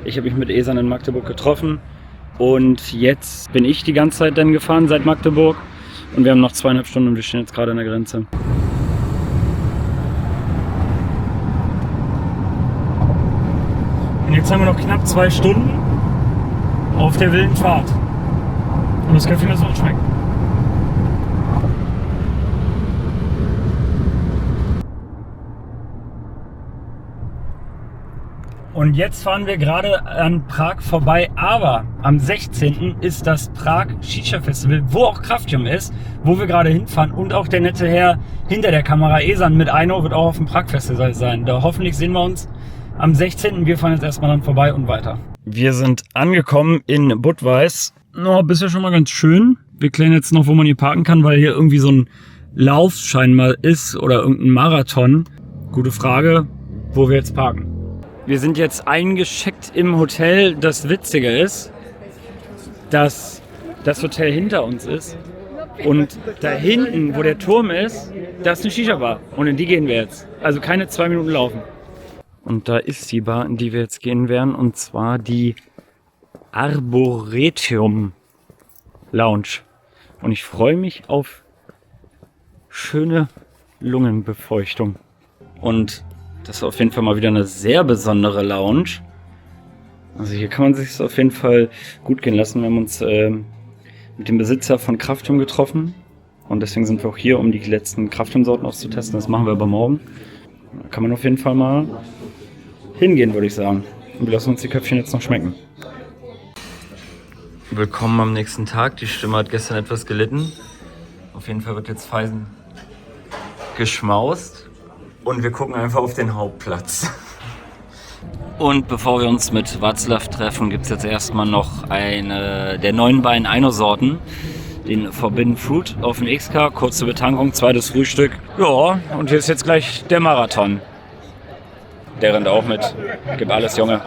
Ich habe mich mit Esan in Magdeburg getroffen und jetzt bin ich die ganze Zeit dann gefahren seit Magdeburg und wir haben noch 2,5 Stunden und wir stehen jetzt gerade an der Grenze. Und jetzt haben wir noch knapp 2 Stunden auf der wilden Fahrt. Und das könnte mir so schmecken. Und jetzt fahren wir gerade an Prag vorbei, aber am 16. ist das Prag Shisha Festival, wo auch Kraftium ist, wo wir gerade hinfahren und auch der nette Herr hinter der Kamera, Esan mit Aino, wird auch auf dem Prag Festival sein. Da hoffentlich sehen wir uns am 16. Wir fahren jetzt erstmal dann vorbei und weiter. Wir sind angekommen in Budweis. No, bisher schon mal ganz schön. Wir klären jetzt noch, wo man hier parken kann, weil hier irgendwie so ein Lauf scheinbar ist oder irgendein Marathon. Gute Frage, wo wir jetzt parken. Wir sind jetzt eingecheckt im Hotel. Das Witzige ist, dass das Hotel hinter uns ist und da hinten, wo der Turm ist, da ist eine Shisha-Bar und in die gehen wir jetzt. Also keine 2 Minuten laufen. Und da ist die Bar, in die wir jetzt gehen werden, und zwar die Arboretum Lounge. Und ich freue mich auf schöne Lungenbefeuchtung. Und das ist auf jeden Fall mal wieder eine sehr besondere Lounge. Also hier kann man sich auf jeden Fall gut gehen lassen. Wir haben uns mit dem Besitzer von Kraftium getroffen. Und deswegen sind wir auch hier, um die letzten Kraftium-Sorten auszutesten. Das machen wir aber morgen. Da kann man auf jeden Fall mal hingehen, würde ich sagen. Und wir lassen uns die Köpfchen jetzt noch schmecken. Willkommen am nächsten Tag. Die Stimme hat gestern etwas gelitten. Auf jeden Fall wird jetzt Feisen geschmaust. Und wir gucken einfach auf den Hauptplatz. Und bevor wir uns mit Václav treffen, gibt es jetzt erstmal noch eine der neuen beiden Aino-Sorten. Den Forbidden Fruit auf den XK, kurze Betankung, zweites Frühstück. Ja, und hier ist jetzt gleich der Marathon. Der rennt auch mit. Gib alles, Junge.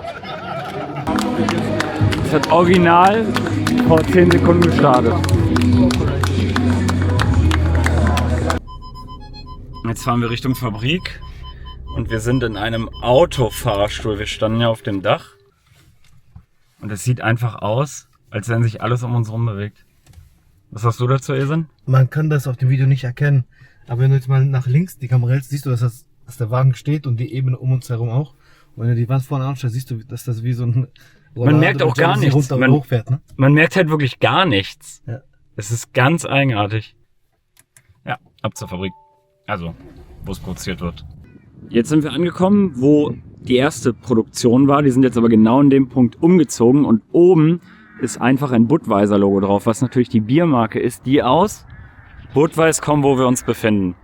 Das hat original vor 10 Sekunden gestartet. Jetzt fahren wir Richtung Fabrik und wir sind in einem Autofahrstuhl. Wir standen ja auf dem Dach und es sieht einfach aus, als wenn sich alles um uns herum bewegt. Was sagst du dazu, Esan? Man kann das auf dem Video nicht erkennen, aber wenn du jetzt mal nach links die Kamera hältst, siehst du, dass der Wagen steht und die Ebene um uns herum auch. Und wenn du die Wand vorne anschaust, siehst du, dass das wie so ein Roller, man merkt auch gar nichts. Hochfährt, ne? Man merkt halt wirklich gar nichts. Ja. Es ist ganz eigenartig. Ja, ab zur Fabrik. Also, wo es produziert wird. Jetzt sind wir angekommen, wo die erste Produktion war. Die sind jetzt aber genau in dem Punkt umgezogen. Und oben ist einfach ein Budweiser-Logo drauf, was natürlich die Biermarke ist, die aus Budweis kommt, wo wir uns befinden.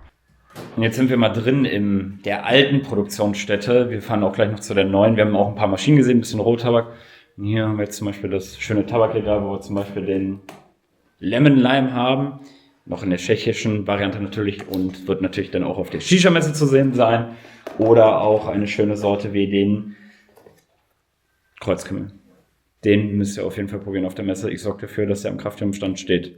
Und jetzt sind wir mal drin in der alten Produktionsstätte. Wir fahren auch gleich noch zu der neuen. Wir haben auch ein paar Maschinen gesehen, ein bisschen Rohtabak. Und hier haben wir jetzt zum Beispiel das schöne Tabakregal, wo wir zum Beispiel den Lemon Lime haben. Noch in der tschechischen Variante natürlich und wird natürlich dann auch auf der Shisha-Messe zu sehen sein. Oder auch eine schöne Sorte wie den Kreuzkümmel. Den müsst ihr auf jeden Fall probieren auf der Messe. Ich sorge dafür, dass er am Kraftium-Stand steht.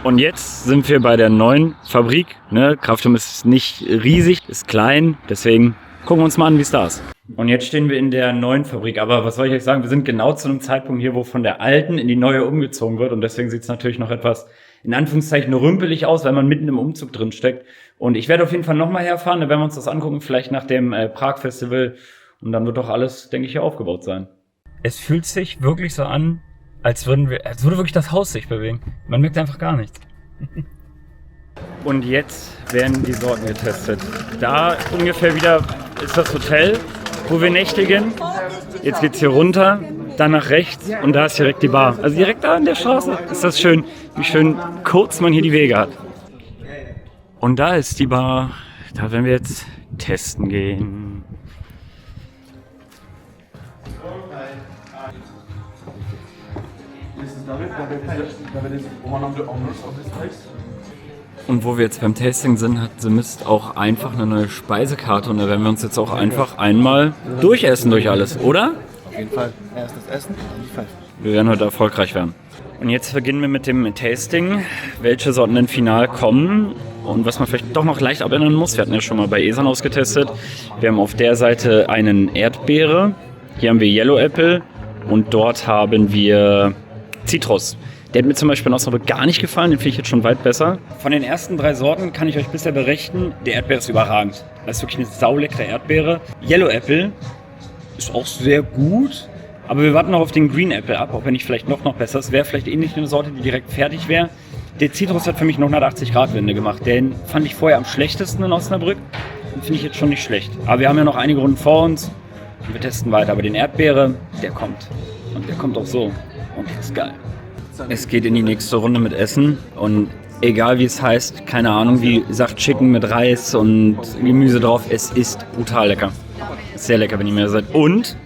Und jetzt sind wir bei der neuen Fabrik. Ne? Kraftium ist nicht riesig, ist klein. Deswegen gucken wir uns mal an, wie es da ist. Und jetzt stehen wir in der neuen Fabrik. Aber was soll ich euch sagen? Wir sind genau zu einem Zeitpunkt hier, wo von der alten in die neue umgezogen wird. Und deswegen sieht es natürlich noch etwas, in Anführungszeichen, rümpelig aus, weil man mitten im Umzug drin steckt. Und ich werde auf jeden Fall nochmal herfahren, dann werden wir uns das angucken, vielleicht nach dem Prag-Festival. Und dann wird doch alles, denke ich, hier aufgebaut sein. Es fühlt sich wirklich so an, als würde wirklich das Haus sich bewegen. Man merkt einfach gar nichts. Und jetzt werden die Sorten getestet. Da ungefähr wieder ist das Hotel, wo wir nächtigen. Jetzt geht's hier runter, dann nach rechts und da ist direkt die Bar. Also direkt da an der Straße ist das schön, wie schön kurz man hier die Wege hat. Und da ist die Bar, da werden wir jetzt testen gehen. Und wo wir jetzt beim Tasting sind, hat The Mist auch einfach eine neue Speisekarte und da werden wir uns jetzt auch einfach einmal durchessen durch alles, oder? Auf jeden Fall. Erst das Essen, dann die Pfeife. Wir werden heute erfolgreich werden. Und jetzt beginnen wir mit dem Tasting, welche Sorten denn final kommen und was man vielleicht doch noch leicht abändern muss. Wir hatten ja schon mal bei Esan ausgetestet. Wir haben auf der Seite einen Erdbeere, hier haben wir Yellow Apple und dort haben wir Zitrus. Der hat mir zum Beispiel in Osnabrück gar nicht gefallen, den finde ich jetzt schon weit besser. Von den ersten 3 Sorten kann ich euch bisher berichten, der Erdbeere ist überragend. Das ist wirklich eine sauleckere Erdbeere. Yellow Apple ist auch sehr gut, aber wir warten noch auf den Green Apple ab, ob er nicht vielleicht noch besser ist. Wäre vielleicht ähnlich eine Sorte, die direkt fertig wäre. Der Zitrus hat für mich noch 180-Grad-Wende gemacht. Den fand ich vorher am schlechtesten in Osnabrück. Den finde ich jetzt schon nicht schlecht. Aber wir haben ja noch einige Runden vor uns und wir testen weiter. Aber den Erdbeere, der kommt. Und der kommt auch so. Und der ist geil. Es geht in die nächste Runde mit Essen und egal wie es heißt, keine Ahnung, wie sagt Chicken mit Reis und Gemüse drauf, es ist brutal lecker. Sehr lecker, wenn ihr mehr seid. Und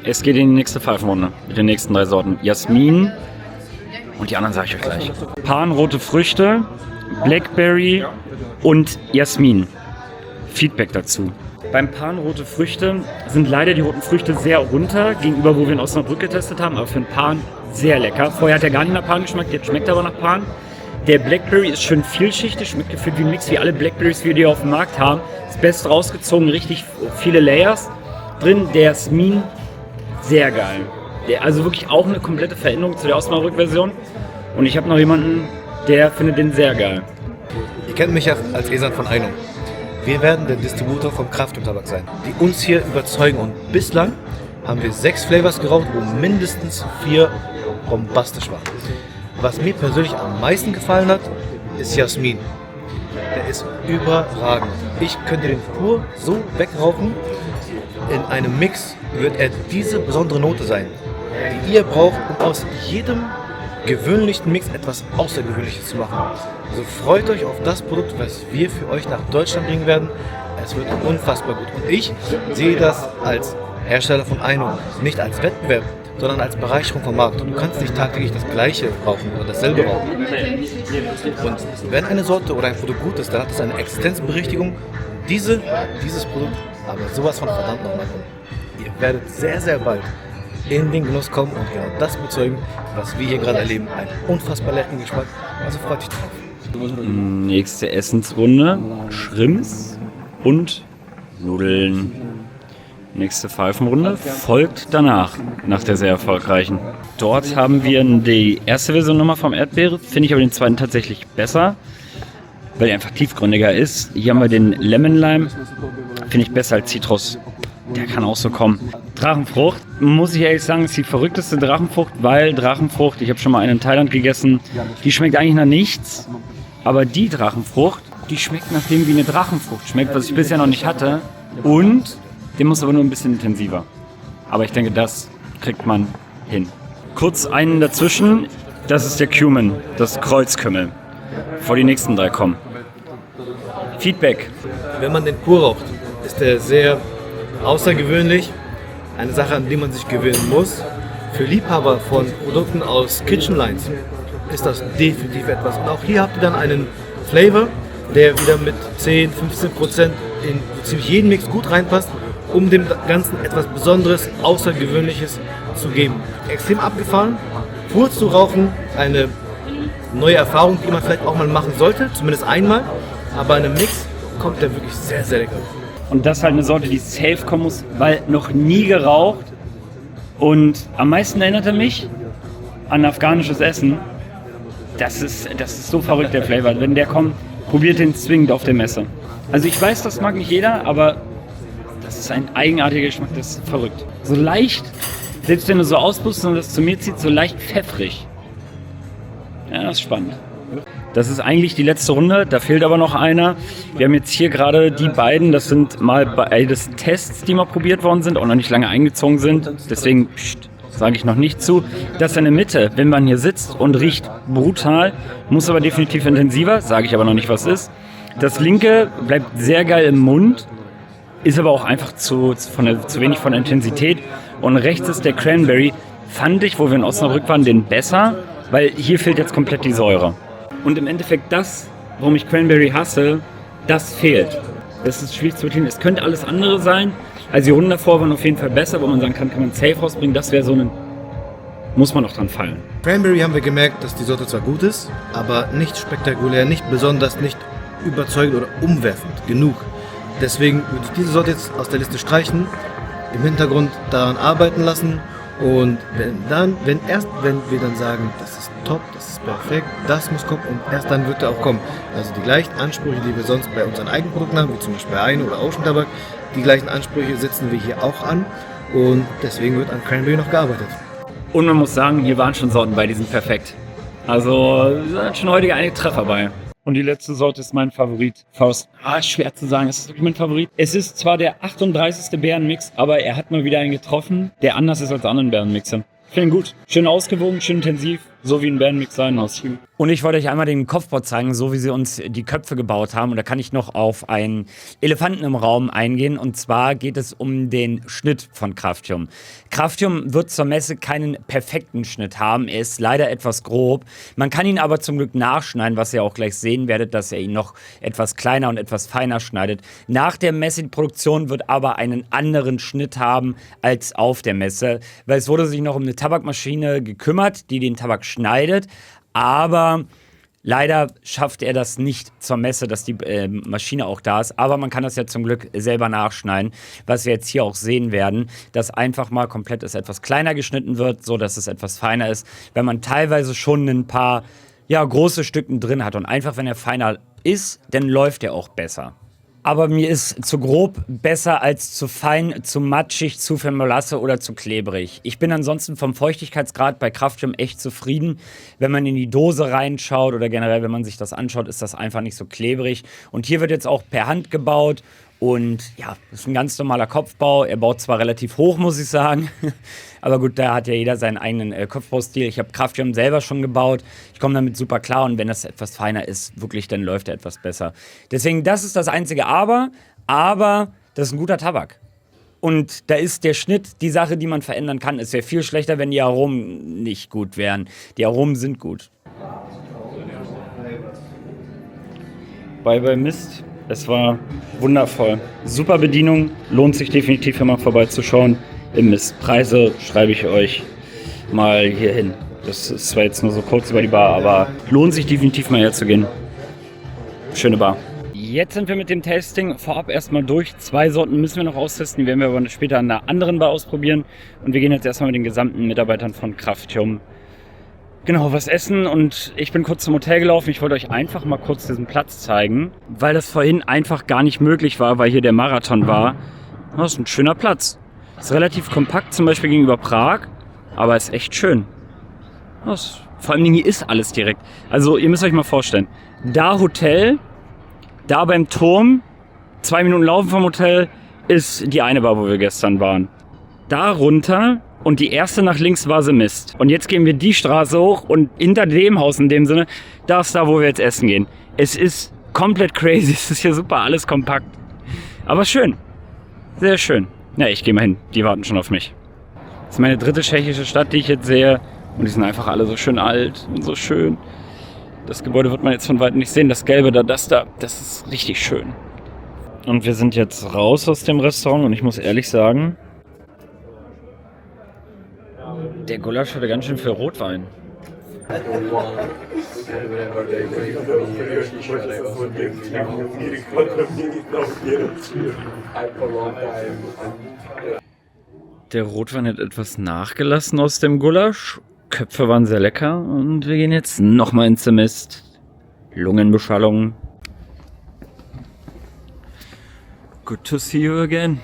es geht in die nächste Pfeifenrunde mit den nächsten 3 Sorten. Jasmin und die anderen sage ich euch gleich. Pan, rote Früchte, Blackberry und Jasmin. Feedback dazu. Beim Pan rote Früchte sind leider die roten Früchte sehr runter gegenüber, wo wir in Osnabrück getestet haben, aber für den Pan sehr lecker. Vorher hat er gar nicht nach Pan geschmeckt, jetzt schmeckt er aber nach Pan. Der Blackberry ist schön vielschichtig, schmeckt gefühlt wie ein Mix, wie alle Blackberries, die wir auf dem Markt haben. Das Beste rausgezogen, richtig viele Layers drin. Der Jasmin, sehr geil. Also wirklich auch eine komplette Veränderung zu der Osnabrück-Version. Und ich habe noch jemanden, der findet den sehr geil. Ihr kennt mich ja als Esan von Einung. Wir werden der Distributor vom Krafttabak sein, die uns hier überzeugen. Und bislang haben wir 6 Flavors geraucht, wo mindestens 4 bombastisch waren. Was mir persönlich am meisten gefallen hat, ist Jasmin. Der ist überragend. Ich könnte den pur so wegrauchen. In einem Mix wird er diese besondere Note sein, die ihr braucht, um aus jedem gewöhnlichen Mix etwas Außergewöhnliches zu machen. Also freut euch auf das Produkt, was wir für euch nach Deutschland bringen werden. Es wird unfassbar gut. Und ich sehe das als Hersteller von Einung, nicht als Wettbewerb, sondern als Bereicherung vom Markt. Du kannst nicht tagtäglich das Gleiche rauchen oder dasselbe rauchen. Und wenn eine Sorte oder ein Produkt gut ist, dann hat es eine Existenzberechtigung. Dieses Produkt aber sowas von verdammt nochmal. Ihr werdet sehr, sehr bald in den Genuss kommen und genau das bezeugen, was wir hier gerade erleben. Ein unfassbar leckeren Geschmack. Also freut dich drauf. Nächste Essensrunde. Shrimps und Nudeln. Nächste Pfeifenrunde folgt danach, nach der sehr erfolgreichen. Dort haben wir die erste Version nochmal vom Erdbeere, finde ich aber den zweiten tatsächlich besser, weil er einfach tiefgründiger ist. Hier haben wir den Lemon Lime, finde ich besser als Zitrus. Der kann auch so kommen. Drachenfrucht, muss ich ehrlich sagen, ist die verrückteste Drachenfrucht, weil Drachenfrucht, ich habe schon mal eine in Thailand gegessen, die schmeckt eigentlich nach nichts, aber die Drachenfrucht, die schmeckt nach dem, wie eine Drachenfrucht schmeckt, was ich bisher noch nicht hatte. Und der muss aber nur ein bisschen intensiver. Aber ich denke, das kriegt man hin. Kurz einen dazwischen, das ist der Cumin, das Kreuzkümmel. Bevor die nächsten 3 kommen. Feedback. Wenn man den pur raucht, ist der sehr außergewöhnlich. Eine Sache, an die man sich gewöhnen muss. Für Liebhaber von Produkten aus Kitchen Lines ist das definitiv etwas. Und auch hier habt ihr dann einen Flavor, der wieder mit 10-15% in so ziemlich jeden Mix gut reinpasst, um dem Ganzen etwas Besonderes, Außergewöhnliches zu geben. Extrem abgefahren, pur zu rauchen, eine neue Erfahrung, die man vielleicht auch mal machen sollte, zumindest einmal, aber in einem Mix kommt der wirklich sehr, sehr lecker. Und das ist halt eine Sorte, die safe kommen muss, weil noch nie geraucht. Und am meisten erinnert er mich an afghanisches Essen. Das ist so verrückt, der Flavor. Wenn der kommt, probiert den zwingend auf der Messe. Also ich weiß, das mag nicht jeder, aber das ist ein eigenartiger Geschmack, das ist verrückt. So leicht, selbst wenn du so auspustest und das zu mir zieht, so leicht pfeffrig. Ja, das ist spannend. Das ist eigentlich die letzte Runde, da fehlt aber noch einer. Wir haben jetzt hier gerade die beiden, das sind mal beides Tests, die mal probiert worden sind, auch noch nicht lange eingezogen sind. Deswegen sage ich noch nicht zu. Das in der Mitte, wenn man hier sitzt und riecht brutal, muss aber definitiv intensiver, sage ich aber noch nicht, was ist. Das linke bleibt sehr geil im Mund, ist aber auch einfach zu wenig von der Intensität. Und rechts ist der Cranberry, fand ich, wo wir in Osnabrück waren, den besser, weil hier fehlt jetzt komplett die Säure. Und im Endeffekt das, warum ich Cranberry hasse, das fehlt. Das ist schwierig zu erklären. Es könnte alles andere sein. Also die Runden davor waren auf jeden Fall besser, wo man sagen kann man safe rausbringen. Das wäre so ein, muss man noch dran fallen. Cranberry haben wir gemerkt, dass die Sorte zwar gut ist, aber nicht spektakulär, nicht besonders, nicht überzeugend oder umwerfend genug. Deswegen würde ich diese Sorte jetzt aus der Liste streichen, im Hintergrund daran arbeiten lassen Und wenn wir dann sagen, das ist top, das ist perfekt, das muss kommen und erst dann wird er auch kommen. Also die gleichen Ansprüche, die wir sonst bei unseren eigenen Produkten haben, wie zum Beispiel Ein- oder Ocean Tabak, die gleichen Ansprüche setzen wir hier auch an und deswegen wird an Cranberry noch gearbeitet. Und man muss sagen, hier waren schon Sorten bei, die sind perfekt. Also sind schon heute einige Treffer bei. Und die letzte Sorte ist mein Favorit. Faust. Schwer zu sagen, ist das wirklich mein Favorit? Es ist zwar der 38. Bärenmix, aber er hat mal wieder einen getroffen, der anders ist als anderen Bärenmixer. Ich finde ihn gut. Schön ausgewogen, schön intensiv, so wie ein Bärenmix sein muss. Und ich wollte euch einmal den Kopfbau zeigen, so wie sie uns die Köpfe gebaut haben. Und da kann ich noch auf einen Elefanten im Raum eingehen. Und zwar geht es um den Schnitt von Craftium. Craftium wird zur Messe keinen perfekten Schnitt haben. Er ist leider etwas grob. Man kann ihn aber zum Glück nachschneiden, was ihr auch gleich sehen werdet, dass er ihn noch etwas kleiner und etwas feiner schneidet. Nach der Messeproduktion wird aber einen anderen Schnitt haben als auf der Messe, weil es wurde sich noch um eine Tabakmaschine gekümmert, die den Tabak schneidet. Aber leider schafft er das nicht zur Messe, dass die Maschine auch da ist. Aber man kann das ja zum Glück selber nachschneiden, was wir jetzt hier auch sehen werden, dass einfach mal komplett es etwas kleiner geschnitten wird, so dass es etwas feiner ist, wenn man teilweise schon ein paar große Stücken drin hat. Und einfach, wenn er feiner ist, dann läuft er auch besser. Aber mir ist zu grob besser als zu fein, zu matschig, zu viel Molasse oder zu klebrig. Ich bin ansonsten vom Feuchtigkeitsgrad bei Craftium echt zufrieden. Wenn man in die Dose reinschaut oder generell, wenn man sich das anschaut, ist das einfach nicht so klebrig. Und hier wird jetzt auch per Hand gebaut. Und ja, das ist ein ganz normaler Kopfbau. Er baut zwar relativ hoch, muss ich sagen. Aber gut, da hat ja jeder seinen eigenen Kopfbaustil. Ich habe Craftium selber schon gebaut. Ich komme damit super klar. Und wenn das etwas feiner ist, wirklich, dann läuft er etwas besser. Deswegen, das ist das einzige Aber. Aber das ist ein guter Tabak. Und da ist der Schnitt die Sache, die man verändern kann. Es wäre viel schlechter, wenn die Aromen nicht gut wären. Die Aromen sind gut. Bei Mist. Es war wundervoll. Super Bedienung. Lohnt sich definitiv, hier mal vorbeizuschauen. Im Mist. Preise schreibe ich euch mal hier hin. Das ist zwar jetzt nur so kurz über die Bar, aber lohnt sich definitiv mal herzugehen. Schöne Bar. Jetzt sind wir mit dem Tasting vorab erstmal durch. 2 Sorten müssen wir noch austesten. Die werden wir aber später an einer anderen Bar ausprobieren. Und wir gehen jetzt erstmal mit den gesamten Mitarbeitern von Craftium was essen, und ich bin kurz zum Hotel gelaufen. Ich wollte euch einfach mal kurz diesen Platz zeigen, weil das vorhin einfach gar nicht möglich war, weil hier der Marathon war. Das ist ein schöner Platz. Ist relativ kompakt, zum Beispiel gegenüber Prag, aber ist echt schön. Vor allem hier ist alles direkt. Also ihr müsst euch mal vorstellen, da Hotel, da beim Turm, 2 Minuten Laufen vom Hotel, ist die eine Bar, wo wir gestern waren. Da runter. Und die erste nach links war The Mist. Und jetzt gehen wir die Straße hoch und hinter dem Haus in dem Sinne, da ist da, wo wir jetzt essen gehen. Es ist komplett crazy. Es ist hier super, alles kompakt. Aber schön. Sehr schön. Ja, ich gehe mal hin. Die warten schon auf mich. Das ist meine 3. tschechische Stadt, die ich jetzt sehe. Und die sind einfach alle so schön alt und so schön. Das Gebäude wird man jetzt von weitem nicht sehen. Das Gelbe da, das ist richtig schön. Und wir sind jetzt raus aus dem Restaurant und ich muss ehrlich sagen, der Gulasch hatte ganz schön viel Rotwein. Der Rotwein hat etwas nachgelassen aus dem Gulasch. Köpfe waren sehr lecker und wir gehen jetzt nochmal ins Mist. Lungenbeschallung. Good to see you again.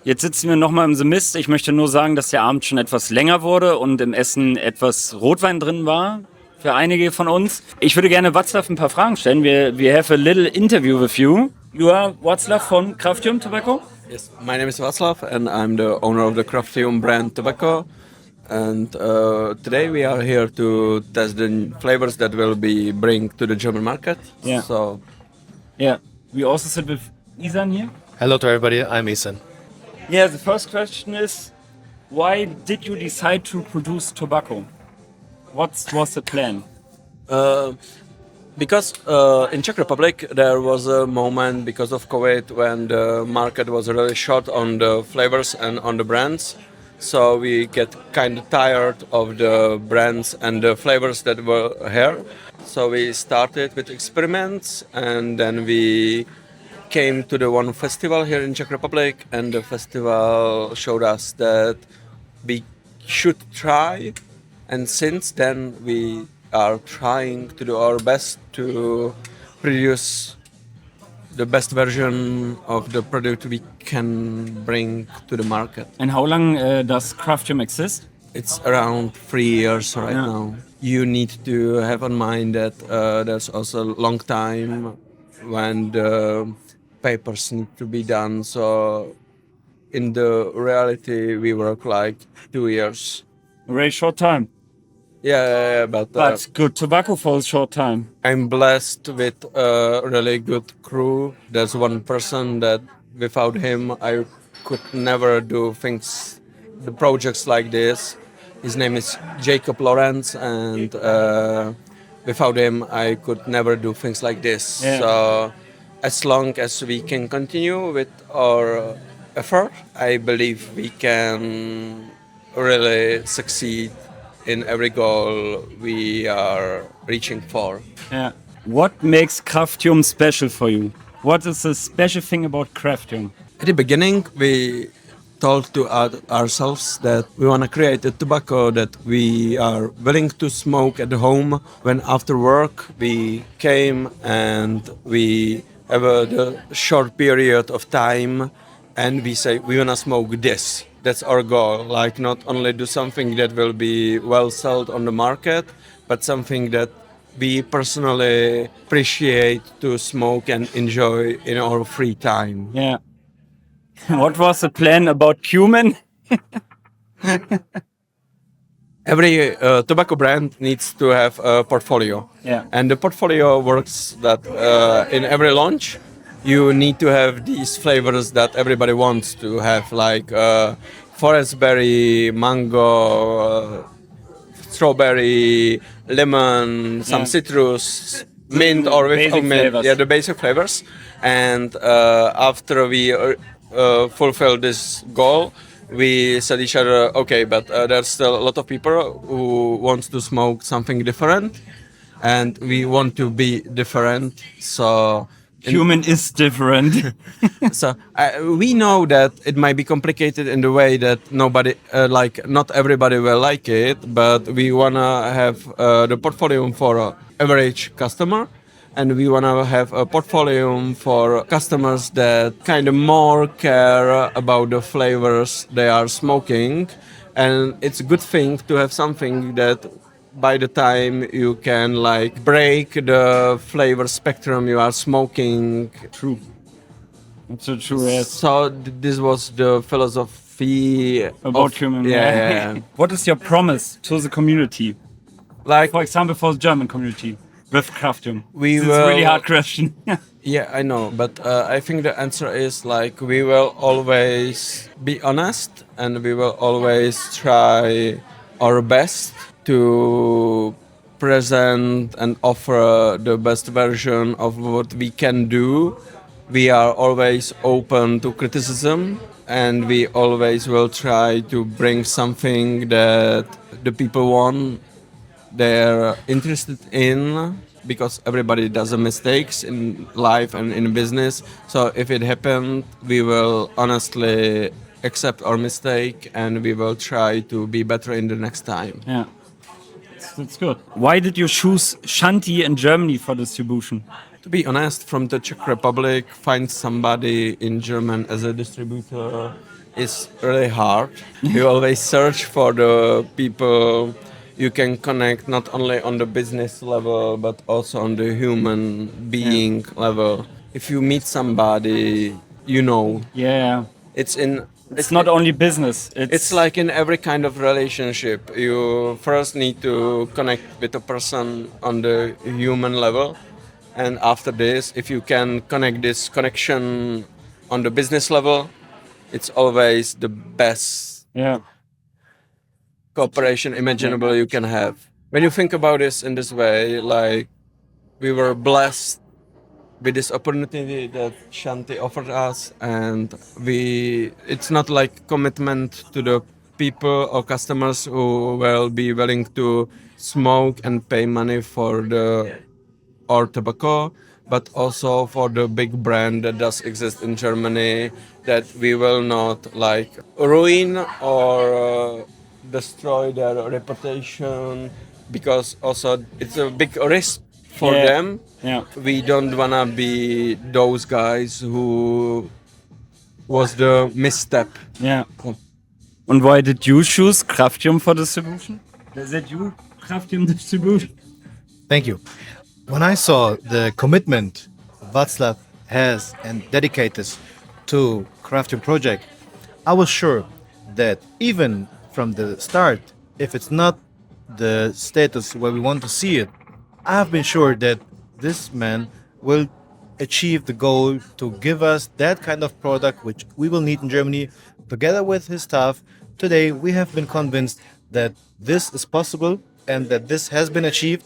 Jetzt sitzen wir nochmal im The Mist. Ich möchte nur sagen, dass der Abend schon etwas länger wurde und im Essen etwas Rotwein drin war. Für einige von uns. Ich würde gerne Václav ein paar Fragen stellen. We have a little interview with you. You are Václav von Craftium Tobacco? Yes, my name is Václav and I'm the owner of the Craftium brand tobacco. And today we are here to test the flavors that will be bring to the German market. Yeah. So, Yeah. We also sit with Isan here. Hello to everybody, I'm Ethan. Yeah, the first question is, why did you decide to produce tobacco? What was the plan? because in Czech Republic there was a moment because of COVID when the market was really short on the flavors and on the brands. So we get kind of tired of the brands and the flavors that were here. So we started with experiments and then we came to the one festival here in Czech Republic, and the festival showed us that we should try. And since then, we are trying to do our best to produce the best version of the product we can bring to the market. And how long does Craftium exist? It's around 3 years right Yeah. now. You need to have in mind that there's also a long time when the papers need to be done. So in the reality, we work like 2 years. A very short time. Yeah, but But good tobacco for a short time. I'm blessed with a really good crew. There's one person that without him I could never do things, the projects like this. His name is Jacob Lawrence, and without him I could never do things like this. Yeah. So as long as we can continue with our effort, I believe we can really succeed in every goal we are reaching for. Yeah. What makes Craftium special for you? What is the special thing about Craftium? At the beginning, we told to ourselves that we want to create a tobacco that we are willing to smoke at home when after work we came and we have the short period of time and we say we want to smoke this. That's our goal. Like not only do something that will be well sold on the market, but something that we personally appreciate to smoke and enjoy in our free time. Yeah. What was the plan about cumin? Every tobacco brand needs to have a portfolio. Yeah. And the portfolio works that in every launch, you need to have these flavors that everybody wants to have, like forest berry, mango, strawberry, lemon, some Yeah. citrus, mint or Basic without mint. flavors. Yeah, the basic flavors. And after we fulfill this goal, we said each other, okay, but there's still a lot of people who want to smoke something different, and we want to be different. So Cumin is different. so we know that it might be complicated in the way that nobody, not everybody will like it, but we wanna have the portfolio for an average customer, and we wanna have a portfolio for customers that kind of more care about the flavors they are smoking, and it's a good thing to have something that by the time you can like break the flavor spectrum you are smoking. True. That's so true. Yes. So this was the philosophy About of, cumin. Yeah. What is your promise to the community? Like For example, for the German community with Craftium. We This is a really will- hard question. yeah, I know, but I think the answer is like we will always be honest and we will always try our best to present and offer the best version of what we can do. We are always open to criticism and we always will try to bring something that the people want, they're interested in, because everybody does mistakes in life and in business. So if it happened, we will honestly accept our mistake and we will try to be better in the next time. Yeah. That's good. Why did you choose Shanti in Germany for distribution? To be honest, from the Czech Republic, find somebody in German as a distributor is really hard. You always search for the people you can connect not only on the business level but also on the human being level. If you meet somebody, you know, Yeah. it's Not only business. It's like in every kind of relationship. You first need to connect with a person on the human level. And after this, if you can connect this connection on the business level, it's always the best Yeah. cooperation imaginable you can have. When you think about this in this way, like we were blessed with this opportunity that Shanti offered us, and it's not like commitment to the people or customers who will be willing to smoke and pay money for our tobacco, but also for the big brand that does exist in Germany, that we will not like ruin or destroy their reputation, because also it's a big risk for Yeah. them. Yeah. We don't wanna be those guys who was the misstep. Yeah. And why did you choose Craftium for distribution? That you Craftium distribution? Thank you. When I saw the commitment Václav has and dedicates to Craftium project, I was sure that even from the start, if it's not the status where we want to see it, I've been sure that this man will achieve the goal to give us that kind of product which we will need in Germany. Together with his staff, today we have been convinced that this is possible and that this has been achieved.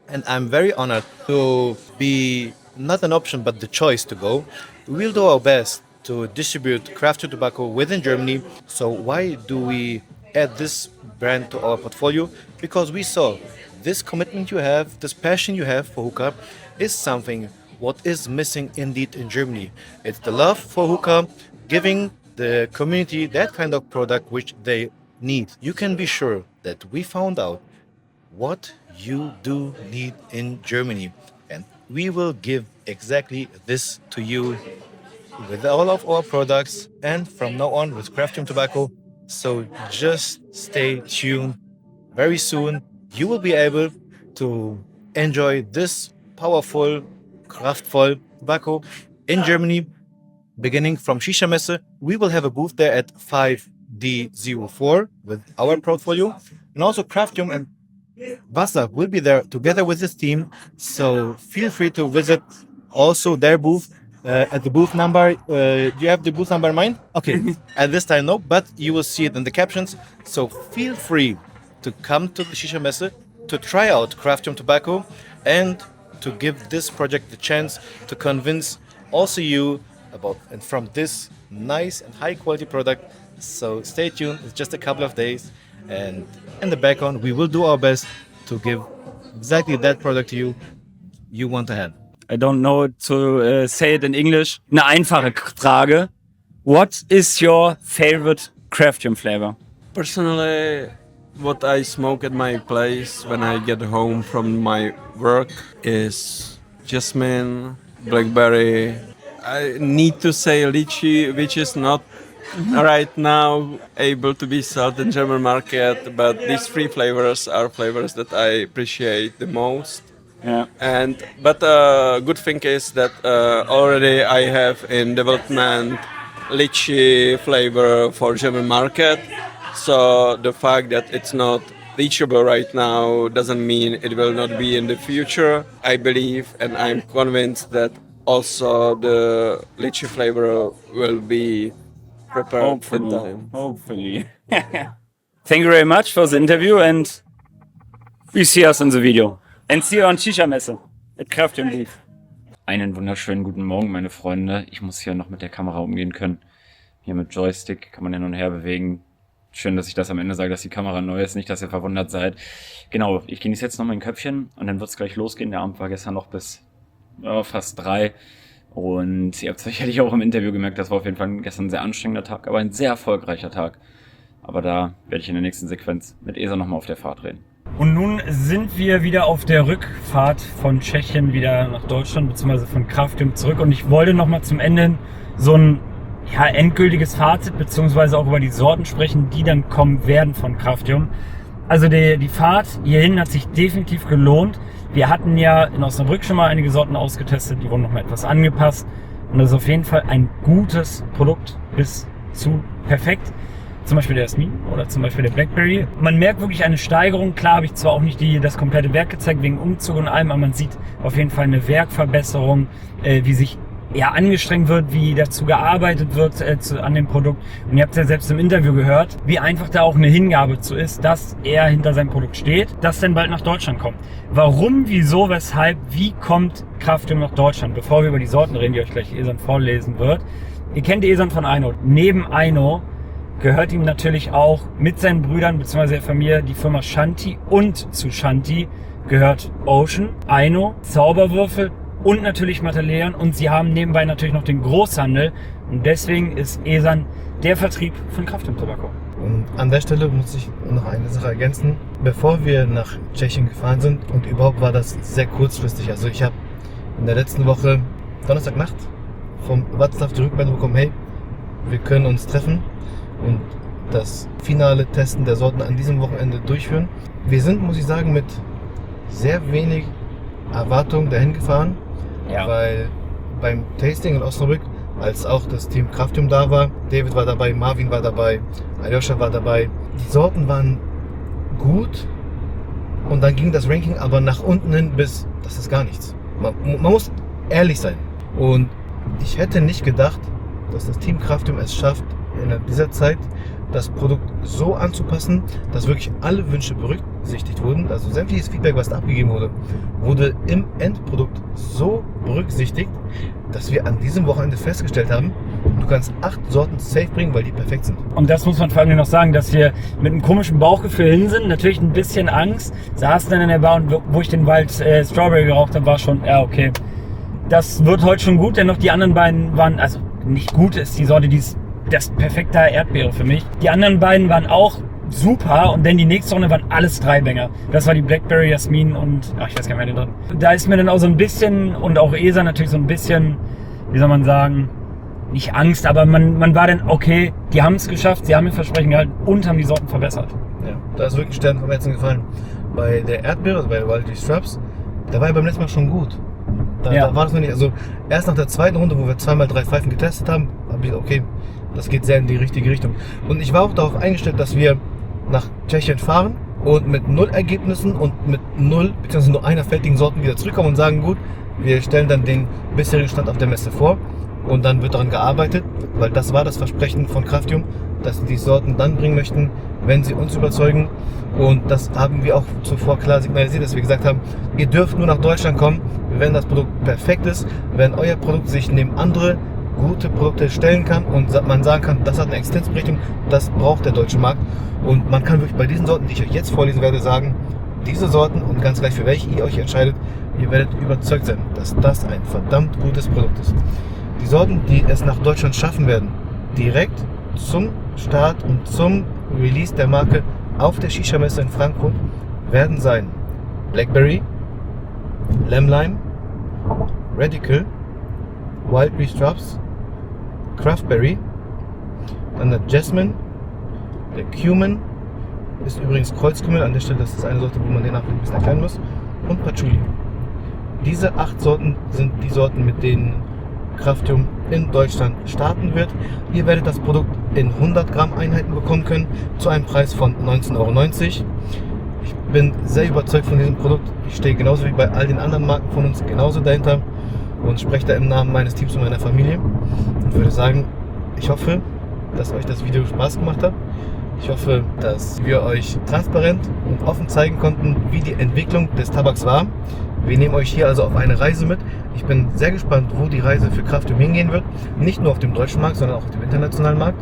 And I'm very honored to be not an option but the choice to go. We'll do our best to distribute Craftium tobacco within Germany. So why do we add this brand to our portfolio? Because we saw this commitment you have, this passion you have for hookah is something what is missing indeed in Germany. It's the love for hookah, giving the community that kind of product which they need. You can be sure that we found out what you do need in Germany, and we will give exactly this to you with all of our products and from now on with Craftium tobacco. So just stay tuned. Very soon you will be able to enjoy this powerful, kraftvoll tobacco in Germany. Beginning from Shisha Messe, we will have a booth there at 5D04 with our portfolio, and also Craftium and Václav will be there together with his team. So feel free to visit also their booth at the booth number. Do you have the booth number in mind? Okay, at this time no, but you will see it in the captions. So feel free to come to the Shisha Messe to try out Craftium tobacco and to give this project the chance to convince also you about and from this nice and high quality product. So stay tuned, it's just a couple of days, and in the background we will do our best to give exactly that product to you want to have. I don't know to say it in English. Eine einfache Frage. What is your favorite Craftium flavor? Personally, what I smoke at my place when I get home from my work is jasmine, blackberry. I need to say lychee, which is not right now able to be sold in German market, but these three flavors are flavors that I appreciate the most. Yeah. But good thing is that already I have in development lychee flavor for German market. So the fact that it's not reachable right now doesn't mean it will not be in the future. I believe and I'm convinced that also the lychee flavor will be prepared in time. Hopefully. Thank you very much for the interview, and we see us in the video. And see you on Shisha Messe at Craftium Booth. Einen wunderschönen guten Morgen, meine Freunde. Ich muss hier noch mit der Kamera umgehen können. Hier mit Joystick kann man hin und her bewegen. Schön, dass ich das am Ende sage, dass die Kamera neu ist, nicht, dass ihr verwundert seid. Genau, ich genieße jetzt noch mein Köpfchen und dann wird es gleich losgehen. Der Abend war gestern noch bis fast 3. Und ihr habt sicherlich auch im Interview gemerkt, das war auf jeden Fall gestern ein sehr anstrengender Tag, aber ein sehr erfolgreicher Tag. Aber da werde ich in der nächsten Sequenz mit Esa nochmal auf der Fahrt reden. Und nun sind wir wieder auf der Rückfahrt von Tschechien wieder nach Deutschland, beziehungsweise von Craftium zurück. Und ich wollte nochmal zum Ende so ein endgültiges Fazit, beziehungsweise auch über die Sorten sprechen, die dann kommen werden von Craftium. Also die Fahrt hierhin hat sich definitiv gelohnt. Wir hatten ja in Osnabrück schon mal einige Sorten ausgetestet, die wurden nochmal etwas angepasst. Und das ist auf jeden Fall ein gutes Produkt bis zu perfekt. Zum Beispiel der Jasmin oder zum Beispiel der Blackberry. Man merkt wirklich eine Steigerung. Klar habe ich zwar auch nicht das komplette Werk gezeigt wegen Umzug und allem, aber man sieht auf jeden Fall eine Werkverbesserung, wie sich angestrengt wird, wie dazu gearbeitet wird an dem Produkt. Und ihr habt es ja selbst im Interview gehört, wie einfach da auch eine Hingabe zu ist, dass er hinter seinem Produkt steht, das dann bald nach Deutschland kommt. Warum, wieso, weshalb, wie kommt Craftium nach Deutschland? Bevor wir über die Sorten reden, die euch gleich Esan vorlesen wird. Ihr kennt die Esan von Eino. Neben Eino gehört ihm natürlich auch mit seinen Brüdern bzw. der Familie die Firma Shanti, und zu Shanti gehört Ocean, Eino, Zauberwürfel und natürlich Mataleon, und sie haben nebenbei natürlich noch den Großhandel, und deswegen ist Esan der Vertrieb von Craftium Tobacco. Und an der Stelle muss ich noch eine Sache ergänzen. Bevor wir nach Tschechien gefahren sind, und überhaupt war das sehr kurzfristig, also ich habe in der letzten Woche Donnerstagnacht vom Václav die Rückmeldung bekommen, hey, wir können uns treffen und das finale Testen der Sorten an diesem Wochenende durchführen. Wir sind, muss ich sagen, mit sehr wenig Erwartung dahin gefahren, weil beim Tasting in Osnabrück, als auch das Team Kraftium da war, David war dabei, Marvin war dabei, Aljoscha war dabei, die Sorten waren gut und dann ging das Ranking aber nach unten hin bis, das ist gar nichts. Man muss ehrlich sein. Und ich hätte nicht gedacht, dass das Team Kraftium es schafft, in dieser Zeit das Produkt so anzupassen, dass wirklich alle Wünsche berücksichtigt wurden. Also sämtliches Feedback, was da abgegeben wurde, wurde im Endprodukt so berücksichtigt, dass wir an diesem Wochenende festgestellt haben, du kannst 8 Sorten safe bringen, weil die perfekt sind. Und das muss man vor allem noch sagen, dass wir mit einem komischen Bauchgefühl hin sind, natürlich ein bisschen Angst, saßen dann in der Bar und wo ich den Wild Strawberry geraucht habe, war schon, ja okay, das wird heute schon gut, denn noch die anderen beiden waren, also nicht gut ist die Sorte, die ist das perfekte Erdbeere für mich. Die anderen beiden waren auch super und dann die nächste Runde waren alles 3-Banger. Das war die Blackberry, Jasmin und, ich weiß gar nicht mehr den dritten. Da ist mir dann auch so ein bisschen und auch ESA natürlich so ein bisschen, wie soll man sagen, nicht Angst, aber man war dann, okay, die haben es geschafft, sie haben ihr Versprechen gehalten und haben die Sorten verbessert. Ja, da ist wirklich ein Stern vom Herzen gefallen. Bei der Erdbeere, also bei Wild Straps, da war er beim letzten Mal schon gut. Da war das noch nicht, also erst nach der zweiten Runde, wo wir 2x3 Pfeifen getestet haben, habe ich gesagt, okay, das geht sehr in die richtige Richtung. Und ich war auch darauf eingestellt, dass wir nach Tschechien fahren und mit 0 Ergebnissen und mit 0 bzw. nur einer fertigen Sorten wieder zurückkommen und sagen, gut, wir stellen dann den bisherigen Stand auf der Messe vor und dann wird daran gearbeitet, weil das war das Versprechen von Kraftium, dass sie die Sorten dann bringen möchten, wenn sie uns überzeugen. Und das haben wir auch zuvor klar signalisiert, dass wir gesagt haben, ihr dürft nur nach Deutschland kommen, wenn das Produkt perfekt ist, wenn euer Produkt sich neben andere gute Produkte stellen kann und man sagen kann, das hat eine Existenzberechtigung, das braucht der deutsche Markt. Und man kann wirklich bei diesen Sorten, die ich euch jetzt vorlesen werde, sagen, diese Sorten und ganz gleich für welche ihr euch entscheidet, ihr werdet überzeugt sein, dass das ein verdammt gutes Produkt ist. Die Sorten, die es nach Deutschland schaffen werden, direkt zum Start und zum Release der Marke auf der Shisha-Messe in Frankfurt, werden sein Blackberry, Lemlime, Radical, Wild Straps, Craftberry, dann der Jasmine, der Cumin, ist übrigens Kreuzkümmel, an der Stelle, das ist eine Sorte, wo man den nachher ein bisschen erklären muss, und Patchouli. Diese 8 Sorten sind die Sorten, mit denen Kraftium in Deutschland starten wird. Ihr werdet das Produkt in 100 Gramm Einheiten bekommen können, zu einem Preis von 19,90 €. Ich bin sehr überzeugt von diesem Produkt. Ich stehe genauso wie bei all den anderen Marken von uns genauso dahinter und spreche da im Namen meines Teams und meiner Familie und würde sagen, ich hoffe, dass euch das Video Spaß gemacht hat. Ich hoffe, dass wir euch transparent und offen zeigen konnten, wie die Entwicklung des Tabaks war. Wir nehmen euch hier also auf eine Reise mit. Ich bin sehr gespannt, wo die Reise für Kraftium hingehen wird. Nicht nur auf dem deutschen Markt, sondern auch auf dem internationalen Markt.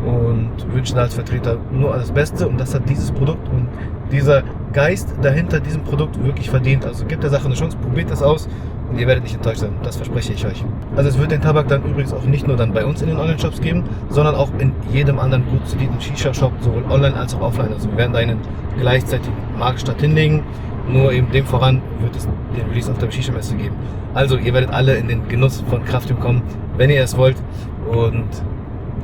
Und wünschen als Vertreter nur alles Beste. Und das hat dieses Produkt und dieser Geist dahinter diesem Produkt wirklich verdient. Also gebt der Sache eine Chance, probiert das aus und ihr werdet nicht enttäuscht sein. Das verspreche ich euch. Also es wird den Tabak dann übrigens auch nicht nur dann bei uns in den Online-Shops geben, sondern auch in jedem anderen gut soliden Shisha-Shop, sowohl online als auch offline. Also wir werden da einen gleichzeitigen Marktstart hinlegen. Nur eben dem voran wird es den Release auf der Shisha-Messe geben. Also ihr werdet alle in den Genuss von Kraftium kommen, wenn ihr es wollt. Und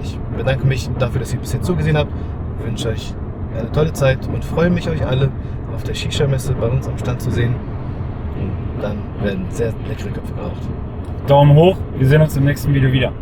ich bedanke mich dafür, dass ihr bis jetzt zugesehen habt. Ich wünsche euch eine tolle Zeit und freue mich, euch alle auf der Shisha-Messe bei uns am Stand zu sehen. Und dann werden sehr leckere Köpfe geraucht. Daumen hoch, wir sehen uns im nächsten Video wieder.